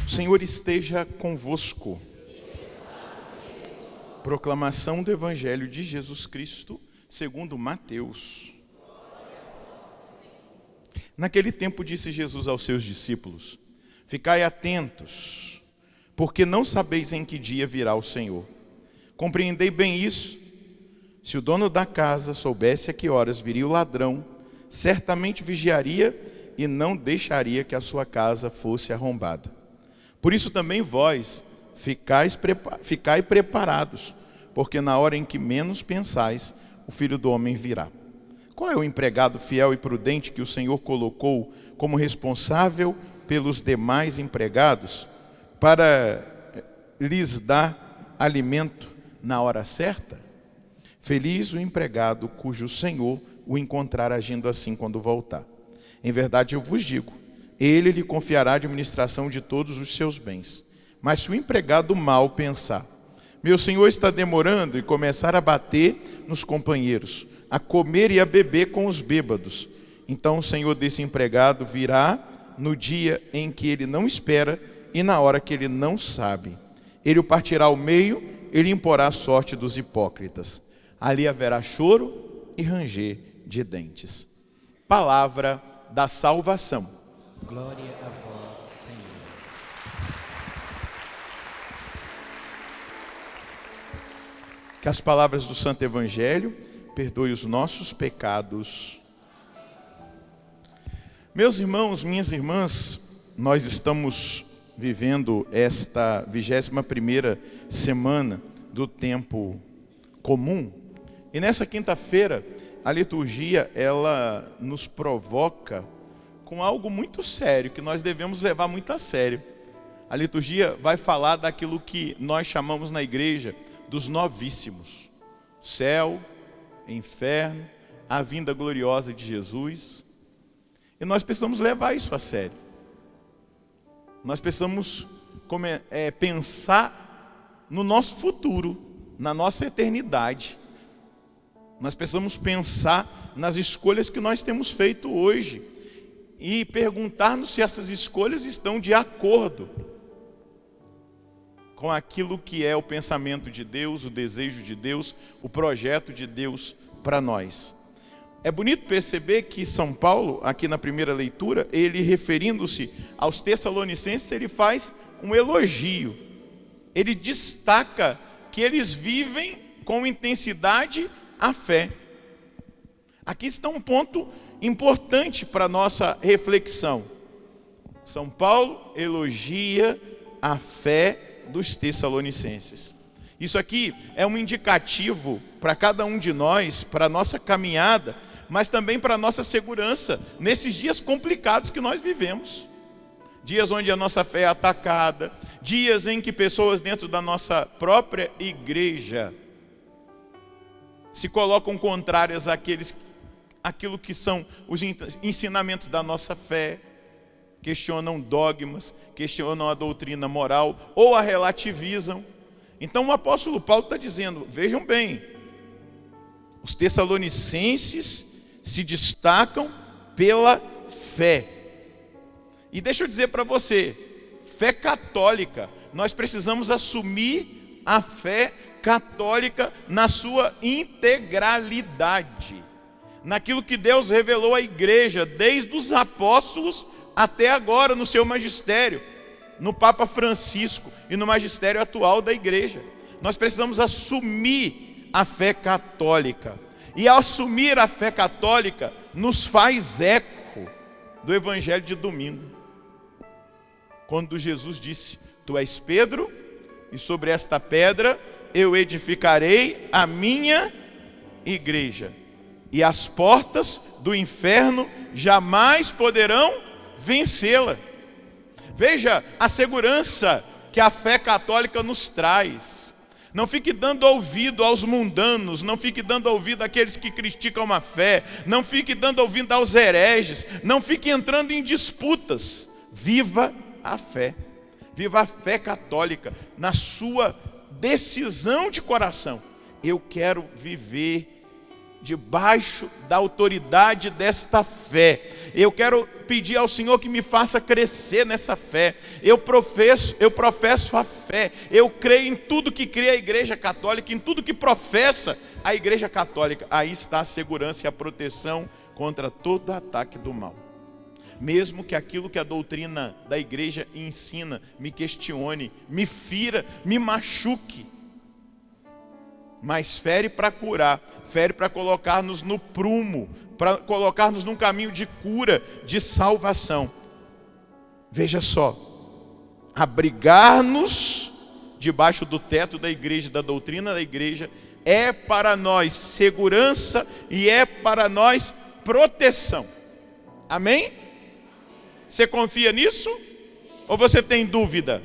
O Senhor esteja convosco. Proclamação do Evangelho de Jesus Cristo, segundo Mateus. Naquele tempo disse Jesus aos seus discípulos: ficai atentos, porque não sabeis em que dia virá o Senhor. Compreendei bem isso. Se o dono da casa soubesse a que horas viria o ladrão, certamente vigiaria e não deixaria que a sua casa fosse arrombada. Por isso também vós ficai preparados, porque na hora em que menos pensais, o Filho do Homem virá. Qual é o empregado fiel e prudente que o Senhor colocou como responsável pelos demais empregados para lhes dar alimento na hora certa? Feliz o empregado cujo Senhor o encontrar agindo assim quando voltar. Em verdade eu vos digo, ele lhe confiará a administração de todos os seus bens. Mas se o empregado mal pensar, meu senhor está demorando, e começar a bater nos companheiros, a comer e a beber com os bêbados, então o senhor desse empregado virá no dia em que ele não espera e na hora que ele não sabe. Ele o partirá ao meio, ele imporá a sorte dos hipócritas. Ali haverá choro e ranger de dentes. Palavra da salvação. Glória a vós, Senhor. Que as palavras do Santo Evangelho perdoem os nossos pecados. Meus irmãos, minhas irmãs, nós estamos vivendo esta 21ª semana do tempo comum. E nessa quinta-feira, a liturgia, ela nos provoca com algo muito sério, que nós devemos levar muito a sério. A liturgia vai falar daquilo que nós chamamos na igreja dos novíssimos. Céu, inferno, a vinda gloriosa de Jesus. E nós precisamos levar isso a sério. Nós precisamos pensar no nosso futuro, na nossa eternidade. Nós precisamos pensar nas escolhas que nós temos feito hoje e perguntar-nos se essas escolhas estão de acordo com aquilo que é o pensamento de Deus, o desejo de Deus, o projeto de Deus para nós. É bonito perceber que São Paulo, aqui na primeira leitura, ele referindo-se aos Tessalonicenses, ele faz um elogio. Ele destaca que eles vivem com intensidade a fé. Aqui está um ponto importante para a nossa reflexão. São Paulo elogia a fé dos Tessalonicenses. Isso aqui é um indicativo para cada um de nós, para a nossa caminhada, mas também para a nossa segurança nesses dias complicados que nós vivemos. Dias onde a nossa fé é atacada, dias em que pessoas dentro da nossa própria igreja se colocam contrárias àquilo que são os ensinamentos da nossa fé, questionam dogmas, questionam a doutrina moral ou a relativizam. Então o apóstolo Paulo está dizendo, vejam bem, os Tessalonicenses se destacam pela fé. E deixa eu dizer para você, fé católica, nós precisamos assumir a fé católica na sua integralidade, naquilo que Deus revelou à igreja, desde os apóstolos até agora no seu magistério, no Papa Francisco e no magistério atual da igreja. Nós precisamos assumir a fé católica, e ao assumir a fé católica nos faz eco do Evangelho de domingo, quando Jesus disse, tu és Pedro, e sobre esta pedra eu edificarei a minha igreja, e as portas do inferno jamais poderão vencê-la. Veja a segurança que a fé católica nos traz. Não fique dando ouvido aos mundanos, não fique dando ouvido àqueles que criticam a fé, não fique dando ouvido aos hereges, não fique entrando em disputas. Viva a fé. Viva a fé católica na sua decisão de coração. Eu quero viver debaixo da autoridade desta fé. Eu quero pedir ao Senhor que me faça crescer nessa fé. Eu professo a fé. Eu creio em tudo que crê a Igreja Católica, em tudo que professa a Igreja Católica. Aí está a segurança e a proteção contra todo ataque do mal. Mesmo que aquilo que a doutrina da igreja ensina me questione, me fira, me machuque, mas fere para curar, fere para colocar-nos no prumo, para colocar-nos num caminho de cura, de salvação. Veja só, abrigar-nos debaixo do teto da igreja, da doutrina da igreja, é para nós segurança e é para nós proteção. Amém? Você confia nisso? Ou você tem dúvida?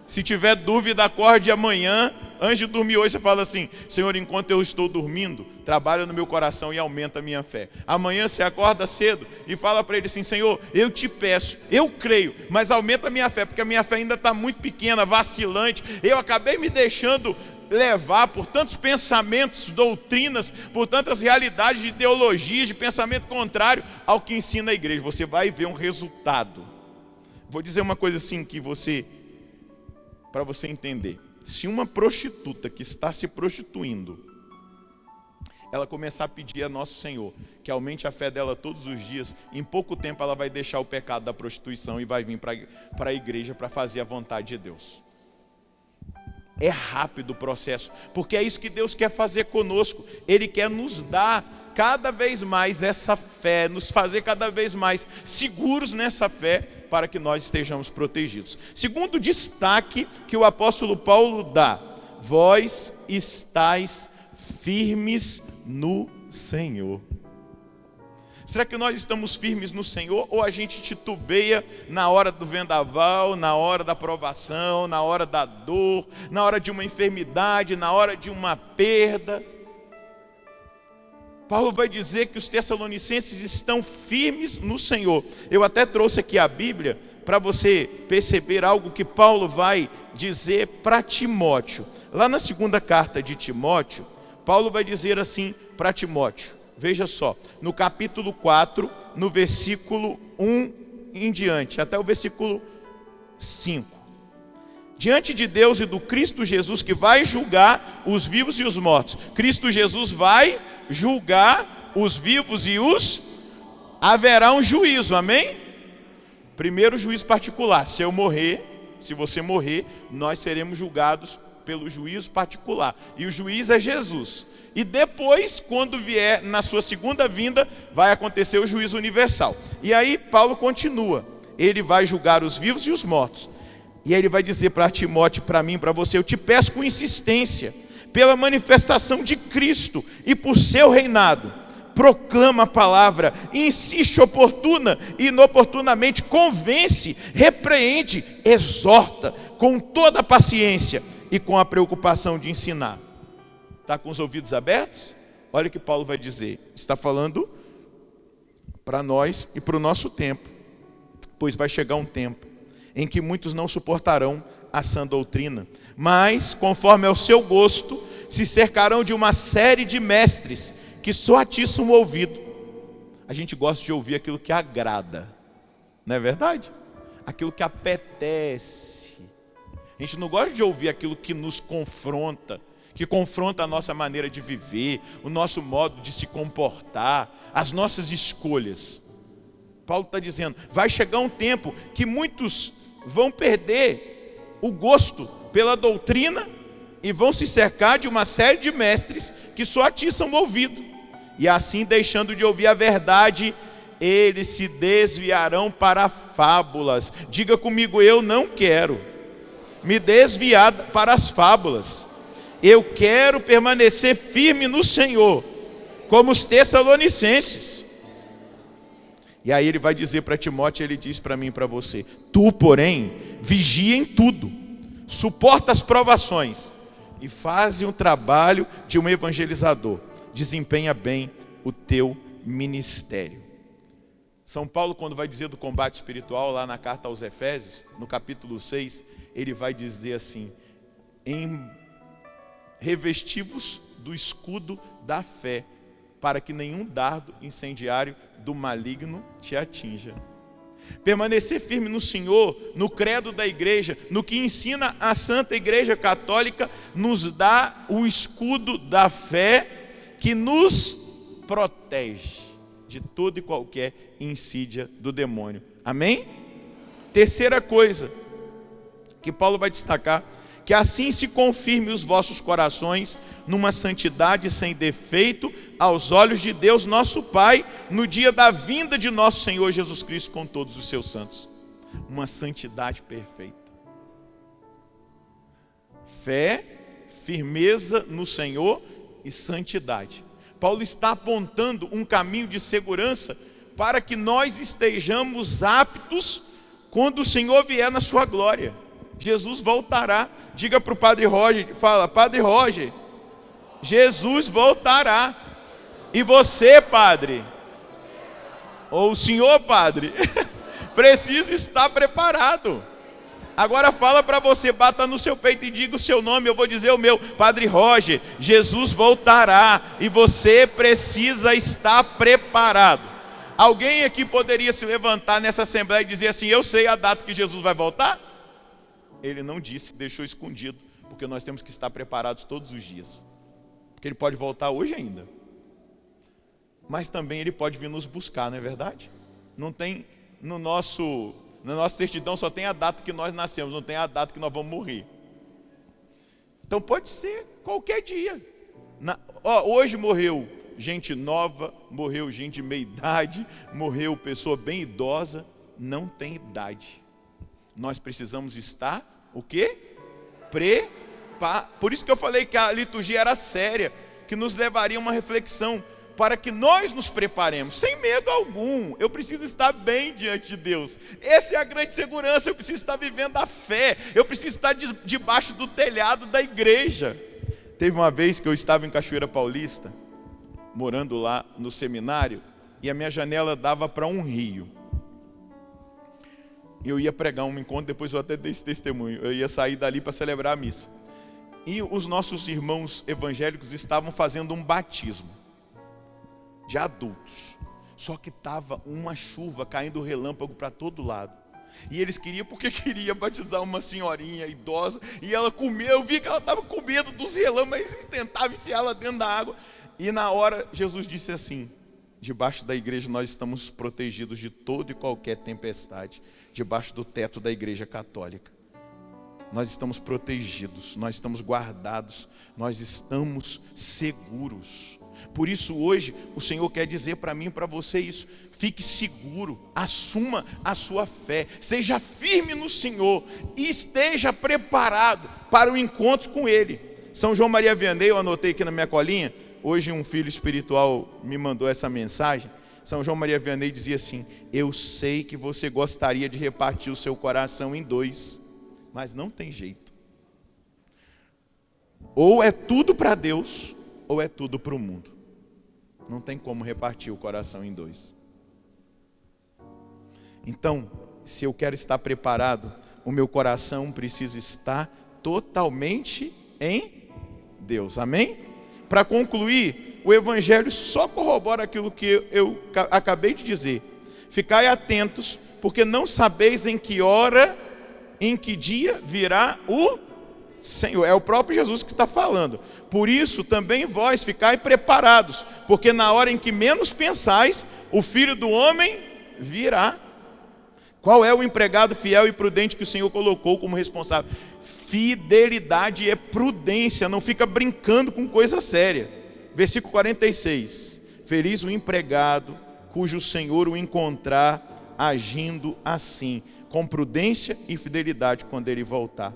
Se tiver dúvida, acorde amanhã, antes de dormir hoje, você fala assim: Senhor, enquanto eu estou dormindo, trabalha no meu coração e aumenta a minha fé. Amanhã você acorda cedo e fala para ele assim: Senhor, eu te peço, eu creio, mas aumenta a minha fé, porque a minha fé ainda está muito pequena, vacilante. Eu acabei me deixando levar por tantos pensamentos, doutrinas, por tantas realidades de ideologias, de pensamento contrário ao que ensina a igreja. Você vai ver um resultado. Vou dizer uma coisa assim para você entender. Se uma prostituta que está se prostituindo, ela começar a pedir a nosso Senhor que aumente a fé dela todos os dias, em pouco tempo ela vai deixar o pecado da prostituição e vai vir para a igreja para fazer a vontade de Deus. É rápido o processo, porque é isso que Deus quer fazer conosco. Ele quer nos dar cada vez mais essa fé, nos fazer cada vez mais seguros nessa fé, para que nós estejamos protegidos. Segundo destaque que o apóstolo Paulo dá: vós estáis firmes no Senhor. Será que nós estamos firmes no Senhor, ou a gente titubeia na hora do vendaval, na hora da provação, na hora da dor, na hora de uma enfermidade, na hora de uma perda? Paulo vai dizer que os tessalonicenses estão firmes no Senhor. Eu até trouxe aqui a Bíblia para você perceber algo que Paulo vai dizer para Timóteo. Lá na segunda carta de Timóteo, Paulo vai dizer assim para Timóteo. Veja só, no capítulo 4, no versículo 1 em diante, até o versículo 5. Diante de Deus e do Cristo Jesus, que vai julgar os vivos e os mortos. Cristo Jesus vai julgar os vivos e os... haverá um juízo, amém? Primeiro juízo particular. Se você morrer, nós seremos julgados pelo juízo particular. E o juiz é Jesus. E depois, quando vier na sua segunda vinda, vai acontecer o juízo universal. E aí Paulo continua. Ele vai julgar os vivos e os mortos. E aí ele vai dizer para Timóteo, para mim, para você: eu te peço com insistência, pela manifestação de Cristo e por seu reinado, proclama a palavra, insiste oportuna e inoportunamente, convence, repreende, exorta, com toda a paciência e com a preocupação de ensinar. Está com os ouvidos abertos? Olha o que Paulo vai dizer. Está falando para nós e para o nosso tempo. Pois vai chegar um tempo em que muitos não suportarão a sã doutrina, mas, conforme ao seu gosto, se cercarão de uma série de mestres que só atiçam o ouvido. A gente gosta de ouvir aquilo que agrada, não é verdade? Aquilo que apetece. A gente não gosta de ouvir aquilo que nos confronta, que confronta a nossa maneira de viver, o nosso modo de se comportar, as nossas escolhas. Paulo está dizendo, vai chegar um tempo que muitos vão perder o gosto pela doutrina e vão se cercar de uma série de mestres que só atiçam o ouvido. E assim, deixando de ouvir a verdade, eles se desviarão para fábulas. Diga comigo: eu não quero me desviar para as fábulas. Eu quero permanecer firme no Senhor, como os tessalonicenses. E aí ele vai dizer para Timóteo, ele diz para mim e para você: tu, porém, vigia em tudo, suporta as provações e faz um trabalho de um evangelizador. Desempenha bem o teu ministério. São Paulo, quando vai dizer do combate espiritual, lá na carta aos Efésios, no capítulo 6, ele vai dizer assim: revestivos do escudo da fé, para que nenhum dardo incendiário do maligno te atinja. Permanecer firme no Senhor, no credo da igreja, no que ensina a Santa Igreja Católica, nos dá o escudo da fé que nos protege de toda e qualquer insídia do demônio. Amém? Terceira coisa que Paulo vai destacar, que assim se confirme os vossos corações numa santidade sem defeito aos olhos de Deus nosso Pai, no dia da vinda de nosso Senhor Jesus Cristo com todos os seus santos. Uma santidade perfeita. Fé, firmeza no Senhor e santidade. Paulo está apontando um caminho de segurança para que nós estejamos aptos quando o Senhor vier na sua glória. Jesus voltará. Diga para o Padre Roger, fala: Padre Roger, Jesus voltará. E você, Padre, ou o senhor, Padre, precisa estar preparado. Agora fala para você, bata no seu peito e diga o seu nome, eu vou dizer o meu. Padre Roger, Jesus voltará e você precisa estar preparado. Alguém aqui poderia se levantar nessa assembleia e dizer assim: eu sei a data que Jesus vai voltar? Ele não disse, deixou escondido, porque nós temos que estar preparados todos os dias. Porque ele pode voltar hoje ainda. Mas também ele pode vir nos buscar, não é verdade? Não tem, na nossa certidão só tem a data que nós nascemos, não tem a data que nós vamos morrer. Então pode ser qualquer dia. Hoje morreu gente nova, morreu gente de meia idade, morreu pessoa bem idosa, não tem idade. Nós precisamos estar, o quê? Por isso que eu falei que a liturgia era séria, que nos levaria a uma reflexão, para que nós nos preparemos, sem medo algum. Eu preciso estar bem diante de Deus. Essa é a grande segurança. Eu preciso estar vivendo a fé. Eu preciso estar debaixo do telhado da igreja. Teve uma vez que eu estava em Cachoeira Paulista, morando lá no seminário, e a minha janela dava para um rio. Eu ia pregar um encontro, depois eu até dei esse testemunho. Eu ia sair dali para celebrar a missa. E os nossos irmãos evangélicos estavam fazendo um batismo de adultos, só que estava uma chuva caindo relâmpago para todo lado, e eles queriam, porque queria batizar uma senhorinha idosa, e ela com medo, eu vi que ela estava com medo dos relâmpagos, e tentava enfiá-la dentro da água, e na hora Jesus disse assim: debaixo da igreja nós estamos protegidos de toda e qualquer tempestade, debaixo do teto da igreja católica, nós estamos protegidos, nós estamos guardados, nós estamos seguros. Por isso hoje o Senhor quer dizer para mim e para você isso: fique seguro, assuma a sua fé, seja firme no Senhor e esteja preparado para o encontro com Ele. São João Maria Vianney, eu anotei aqui na minha colinha, hoje um filho espiritual me mandou essa mensagem. São João Maria Vianney dizia assim: eu sei que você gostaria de repartir o seu coração em dois, mas não tem jeito. Ou é tudo para Deus, ou é tudo para o mundo. Não tem como repartir o coração em dois. Então, se eu quero estar preparado, o meu coração precisa estar totalmente em Deus. Amém? Para concluir, o Evangelho só corrobora aquilo que eu acabei de dizer. Ficai atentos, porque não sabeis em que hora, em que dia virá o Senhor. É o próprio Jesus que está falando. Por isso também vós ficai preparados, porque na hora em que menos pensais, o Filho do Homem virá. Qual é o empregado fiel e prudente que o Senhor colocou como responsável? Fidelidade é prudência, não fica brincando com coisa séria. Versículo 46. Feliz o empregado cujo Senhor o encontrar agindo assim, com prudência e fidelidade quando ele voltar.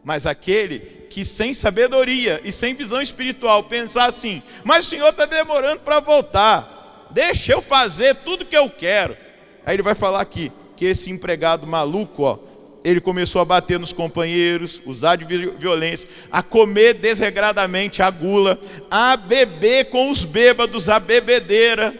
Mas aquele que sem sabedoria e sem visão espiritual pensar assim: mas o Senhor está demorando para voltar, deixa eu fazer tudo que eu quero. Aí ele vai falar aqui que esse empregado maluco, ele começou a bater nos companheiros, usar de violência, a comer desregradamente a gula, a beber com os bêbados, a bebedeira.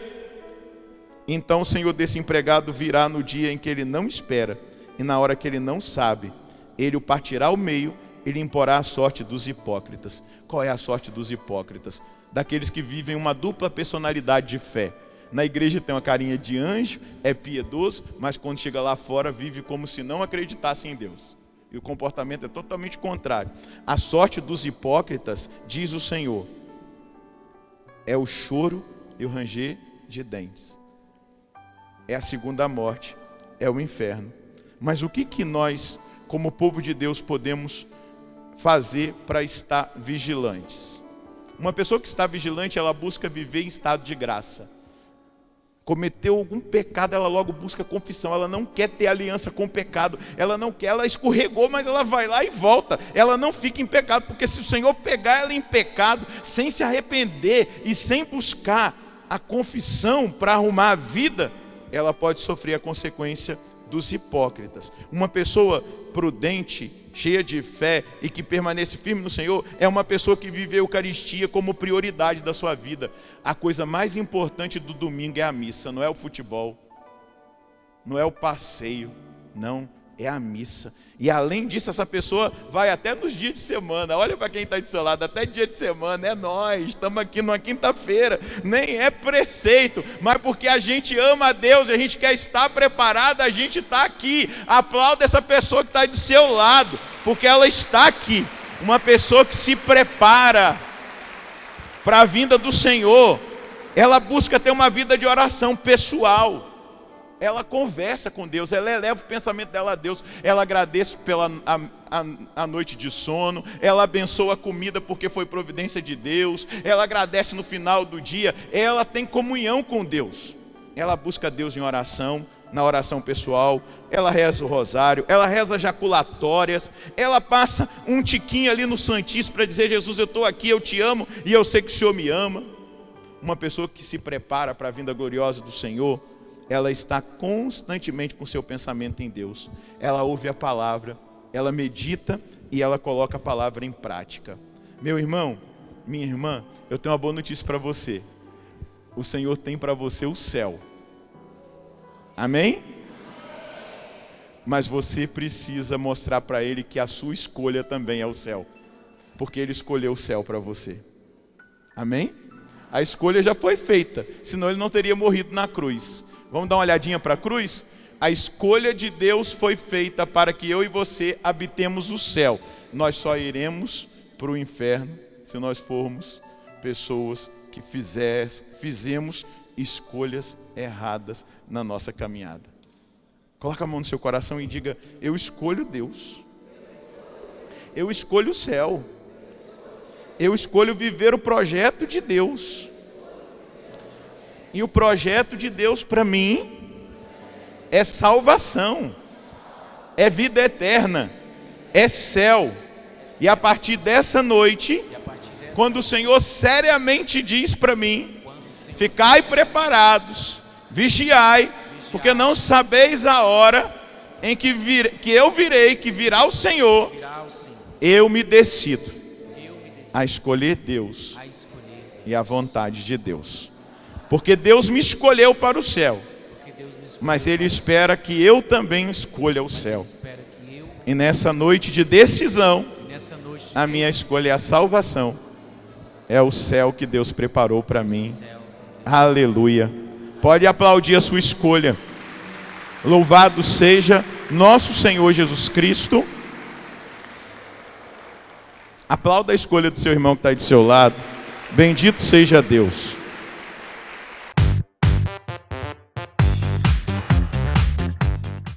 Então o Senhor desse empregado virá no dia em que ele não espera, e na hora que ele não sabe, ele o partirá ao meio ele imporá a sorte dos hipócritas. Qual é a sorte dos hipócritas? Daqueles que vivem uma dupla personalidade de fé. Na igreja tem uma carinha de anjo, é piedoso, mas quando chega lá fora vive como se não acreditasse em Deus. E o comportamento é totalmente contrário. A sorte dos hipócritas, diz o Senhor, é o choro e o ranger de dentes. É a segunda morte, é o inferno. Mas o que nós, como povo de Deus, podemos fazer para estar vigilantes? Uma pessoa que está vigilante, ela busca viver em estado de graça. Cometeu algum pecado, ela logo busca confissão. Ela não quer ter aliança com o pecado. Ela não quer, ela escorregou, mas ela vai lá e volta. Ela não fica em pecado, porque se o Senhor pegar ela em pecado, sem se arrepender e sem buscar a confissão para arrumar a vida, ela pode sofrer a consequência dos hipócritas. Uma pessoa prudente, cheia de fé e que permanece firme no Senhor, é uma pessoa que vive a Eucaristia como prioridade da sua vida. A coisa mais importante do domingo é a missa, não é o futebol, não é o passeio, não, é a missa. E além disso, essa pessoa vai até nos dias de semana. Olha para quem está do seu lado, até dia de semana, é nós, estamos aqui numa quinta-feira, nem é preceito, mas porque a gente ama a Deus e a gente quer estar preparado, a gente está aqui. Aplauda essa pessoa que está do seu lado, porque ela está aqui. Uma pessoa que se prepara para a vinda do Senhor, ela busca ter uma vida de oração pessoal. Ela conversa com Deus, ela eleva o pensamento dela a Deus, ela agradece pela a noite de sono, ela abençoa a comida porque foi providência de Deus, ela agradece no final do dia, ela tem comunhão com Deus, ela busca Deus em oração, na oração pessoal, ela reza o rosário, ela reza jaculatórias, ela passa um tiquinho ali no Santíssimo para dizer: Jesus, eu estou aqui, eu te amo e eu sei que o Senhor me ama. Uma pessoa que se prepara para a vinda gloriosa do Senhor, ela está constantemente com seu pensamento em Deus. Ela ouve a palavra, ela medita e ela coloca a palavra em prática. Meu irmão, minha irmã, eu tenho uma boa notícia para você. O Senhor tem para você o céu. Amém? Mas você precisa mostrar para Ele que a sua escolha também é o céu. Porque Ele escolheu o céu para você. Amém? A escolha já foi feita, senão Ele não teria morrido na cruz. Vamos dar uma olhadinha para a cruz? A escolha de Deus foi feita para que eu e você habitemos o céu. Nós só iremos para o inferno se nós formos pessoas que fizemos escolhas erradas na nossa caminhada. Coloca a mão no seu coração e diga: eu escolho Deus. Eu escolho o céu. Eu escolho viver o projeto de Deus. E o projeto de Deus para mim é salvação, é vida eterna, é céu. E a partir dessa noite, quando o Senhor seriamente diz para mim: ficai preparados, vigiai, porque não sabeis a hora em que eu virei, que virá o Senhor, eu me decido a escolher Deus e a vontade de Deus. Porque Deus me escolheu para o céu, mas Ele espera que eu também escolha o céu. E nessa noite de decisão, a minha escolha é a salvação. É o céu que Deus preparou para mim. Aleluia. Pode aplaudir a sua escolha. Louvado seja nosso Senhor Jesus Cristo. Aplauda a escolha do seu irmão que está aí do seu lado. Bendito seja Deus.